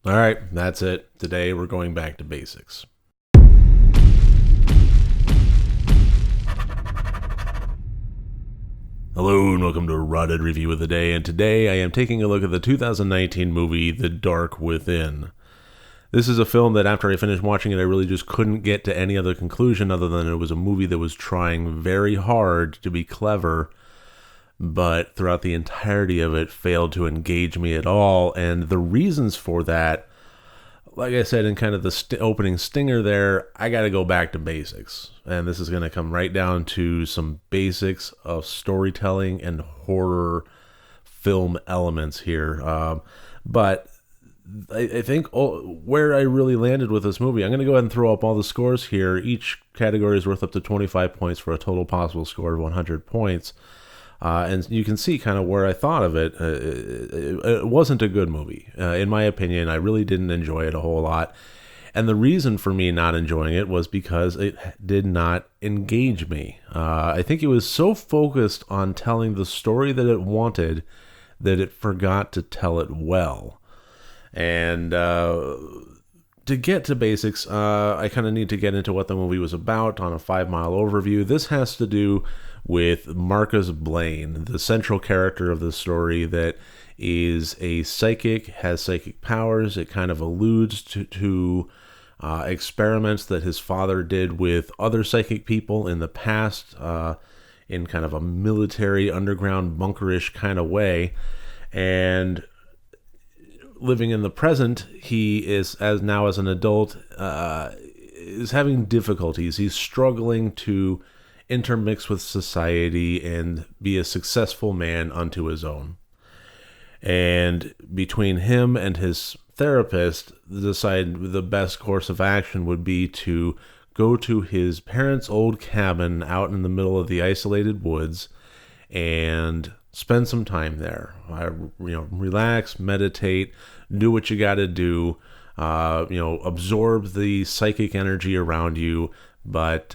All right, that's it. Today we're going back to basics. Hello and welcome to a Raw Dead Review of the Day, and today I am taking a look at the 2019 movie The Dark Within. This is a film that after I finished watching it, I really just couldn't get to any other conclusion other than it was a movie that was trying very hard to be clever, but throughout the entirety of it failed to engage me at all, and the reasons for that, like I said in kind of the opening stinger there, I got to go back to basics. And this is going to come right down to some basics of storytelling and horror film elements here. But I think where I really landed with this movie, I'm going to go ahead and throw up all the scores here. Each category is worth up to 25 points for a total possible score of 100 points. And you can see kind of where I thought of it. It wasn't a good movie. In my opinion, I really didn't enjoy it a whole lot. And the reason for me not enjoying it was because it did not engage me. I think it was so focused on telling the story that it wanted that it forgot to tell it well. And to get to basics, I kind of need to get into what the movie was about on a 5-mile overview. This has to do with Marcus Blaine, the central character of the story that is a psychic, has psychic powers. It kind of alludes to experiments that his father did with other psychic people in the past in kind of a military, underground, bunkerish kind of way. And living in the present, he is, as an adult, is having difficulties. He's struggling to intermix with society and be a successful man unto his own. And between him and his therapist, decide the best course of action would be to go to his parents' old cabin out in the middle of the isolated woods and spend some time there. Relax, meditate, do what you got to do. Absorb the psychic energy around you, but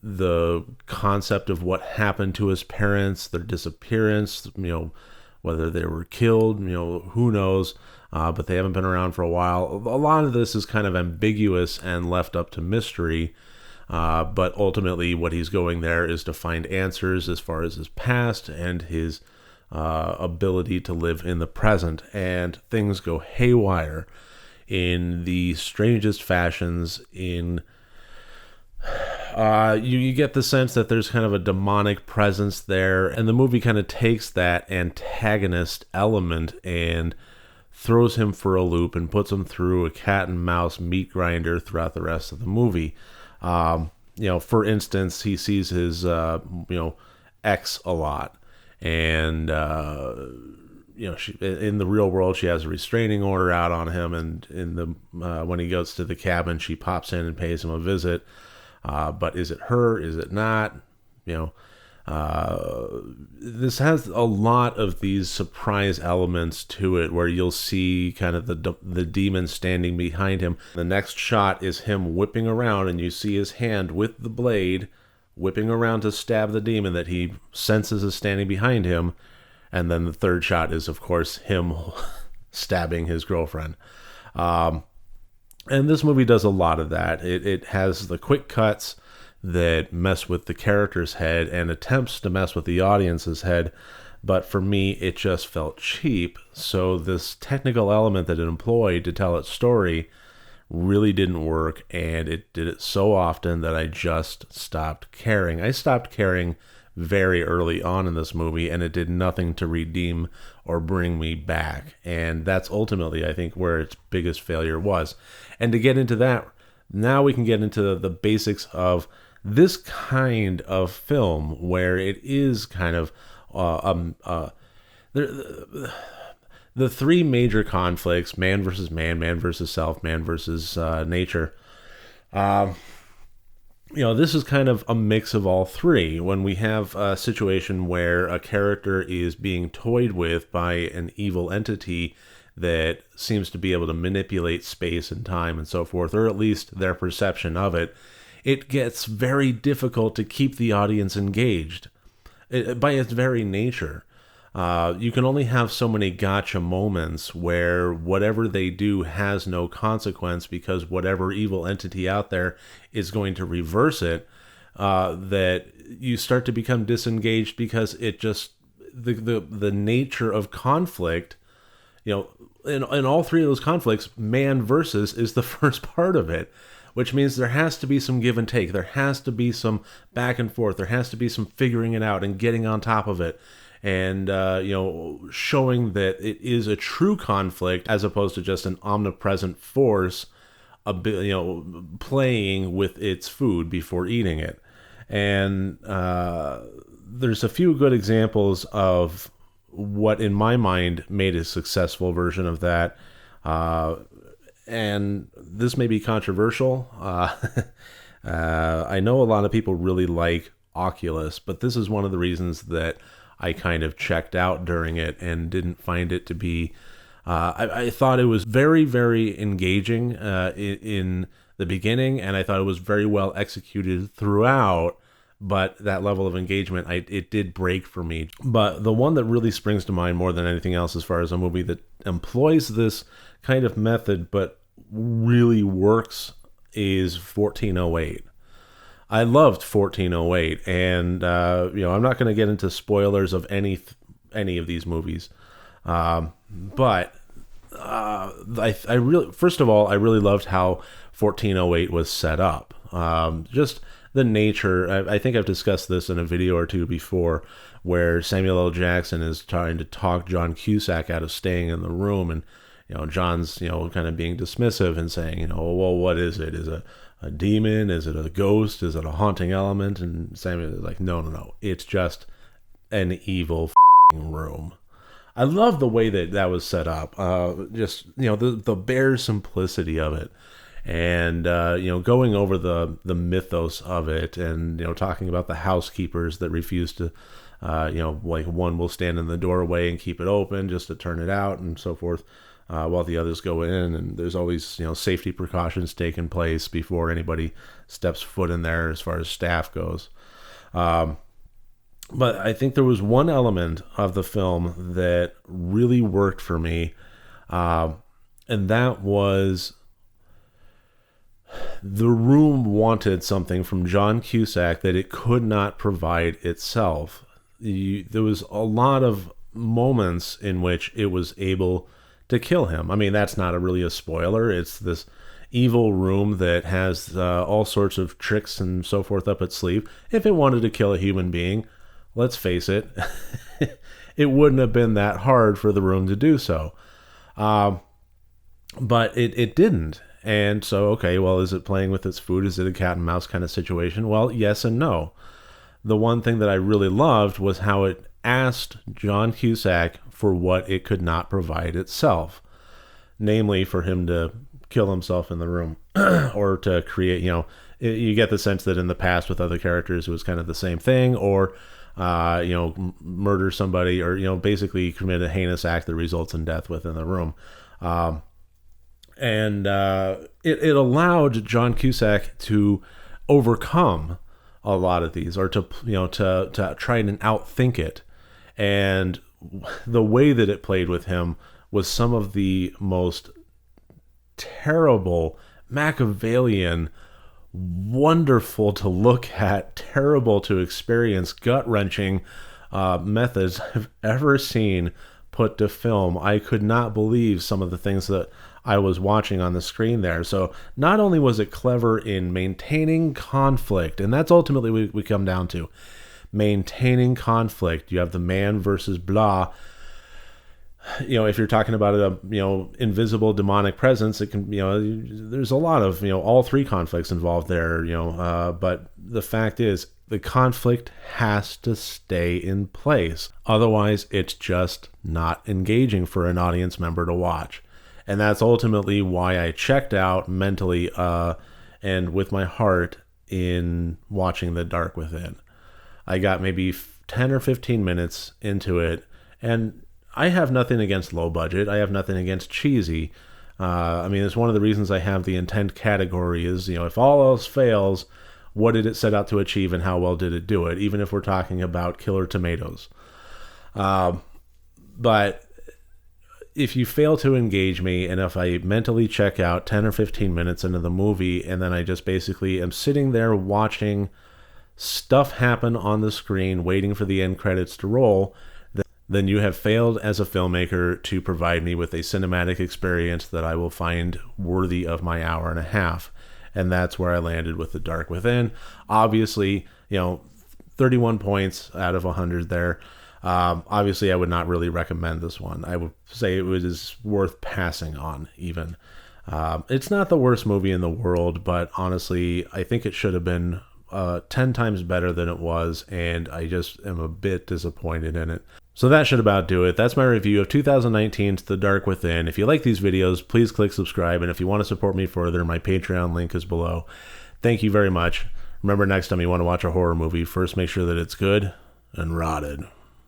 the concept of what happened to his parents, their disappearance, whether they were killed, who knows, but they haven't been around for a while. A lot of this is kind of ambiguous and left up to mystery, but ultimately what he's going there is to find answers as far as his past and his ability to live in the present, and things go haywire in the strangest fashions. You get the sense that there's kind of a demonic presence there, and the movie kind of takes that antagonist element and throws him for a loop and puts him through a cat and mouse meat grinder throughout the rest of the movie. For instance, he sees his ex a lot, and she, in the real world, she has a restraining order out on him, and when he goes to the cabin, she pops in and pays him a visit. But is it her? Is it not? This has a lot of these surprise elements to it, where you'll see kind of the demon standing behind him. The next shot is him whipping around, and you see his hand with the blade whipping around to stab the demon that he senses is standing behind him. And then the third shot is, of course, him stabbing his girlfriend. And this movie does a lot of that. It has the quick cuts that mess with the character's head and attempts to mess with the audience's head. But for me, it just felt cheap. So this technical element that it employed to tell its story really didn't work. And it did it so often that I just stopped caring. I stopped caring very early on in this movie, and it did nothing to redeem or bring me back. And that's ultimately, I think, where its biggest failure was. And to get into that, now we can get into the basics of this kind of film, where it is kind of the three major conflicts: man versus man, man versus self, man versus nature. This is kind of a mix of all three. When we have a situation where a character is being toyed with by an evil entity that seems to be able to manipulate space and time and so forth, or at least their perception of it, it gets very difficult to keep the audience engaged by its very nature. You can only have so many gotcha moments where whatever they do has no consequence because whatever evil entity out there is going to reverse it. That you start to become disengaged because it just the nature of conflict. In all three of those conflicts, man versus is the first part of it, which means there has to be some give and take. There has to be some back and forth. There has to be some figuring it out and getting on top of it. And, showing that it is a true conflict as opposed to just an omnipresent force, playing with its food before eating it. And there's a few good examples of what, in my mind, made a successful version of that. And this may be controversial. I know a lot of people really like Oculus, but this is one of the reasons that I kind of checked out during it and didn't find it to be... I thought it was very, very engaging in the beginning, and I thought it was very well executed throughout, but that level of engagement, it did break for me. But the one that really springs to mind more than anything else as far as a movie that employs this kind of method but really works is 1408. I loved 1408, and I'm not going to get into spoilers of any of these movies, but I really, first of all, I really loved how 1408 was set up. Just the nature. I think I've discussed this in a video or two before, where Samuel L. Jackson is trying to talk John Cusack out of staying in the room, and John's kind of being dismissive and saying, well, what is it? Is it a demon? Is it a ghost? Is it a haunting element? And Samuel is like, no, it's just an evil room. I love the way that was set up. Just the bare simplicity of it, and going over the mythos of it, and talking about the housekeepers that refuse to, like one will stand in the doorway and keep it open just to turn it out and so forth. While the others go in, and there's always safety precautions taking place before anybody steps foot in there as far as staff goes. But I think there was one element of the film that really worked for me, and that was the room wanted something from John Cusack that it could not provide itself. There was a lot of moments in which it was able to kill him. I mean, that's not really a spoiler. It's this evil room that has all sorts of tricks and so forth up its sleeve. If it wanted to kill a human being, let's face it, it wouldn't have been that hard for the room to do so. But it didn't. And so, okay, well, is it playing with its food? Is it a cat and mouse kind of situation? Well, yes and no. The one thing that I really loved was how it asked John Cusack for what it could not provide itself, namely for him to kill himself in the room or to create, you get the sense that in the past with other characters it was kind of the same thing, or murder somebody, or basically commit a heinous act that results in death within the room. And it allowed John Cusack to overcome a lot of these, or to try and outthink it. And the way that it played with him was some of the most terrible, Machiavellian, wonderful to look at, terrible to experience, gut-wrenching methods I've ever seen put to film. I could not believe some of the things that I was watching on the screen there. So not only was it clever in maintaining conflict, and that's ultimately we come down to, maintaining conflict. You have the man versus blah. If you're talking about a invisible demonic presence, it can there's a lot of all three conflicts involved there. But the fact is, the conflict has to stay in place. Otherwise, it's just not engaging for an audience member to watch. And that's ultimately why I checked out mentally and with my heart in watching The Dark Within. I got maybe 10 or 15 minutes into it, and I have nothing against low budget. I have nothing against cheesy. It's one of the reasons I have the intent category is, if all else fails, what did it set out to achieve and how well did it do it, even if we're talking about Killer Tomatoes. But if you fail to engage me, and if I mentally check out 10 or 15 minutes into the movie, and then I just basically am sitting there watching stuff happen on the screen, waiting for the end credits to roll, then you have failed as a filmmaker to provide me with a cinematic experience that I will find worthy of my hour and a half. And that's where I landed with The Dark Within. Obviously, 31 points out of 100 there. Obviously, I would not really recommend this one. I would say it was worth passing on, even. It's not the worst movie in the world, but honestly, I think it should have been 10 times better than it was, and I just am a bit disappointed in it. So that should about do it. That's my review of 2019's The Dark Within. If you like these videos, please click subscribe, and if you want to support me further, my Patreon link is below. Thank you very much. Remember, next time you want to watch a horror movie, first make sure that it's good and rotted.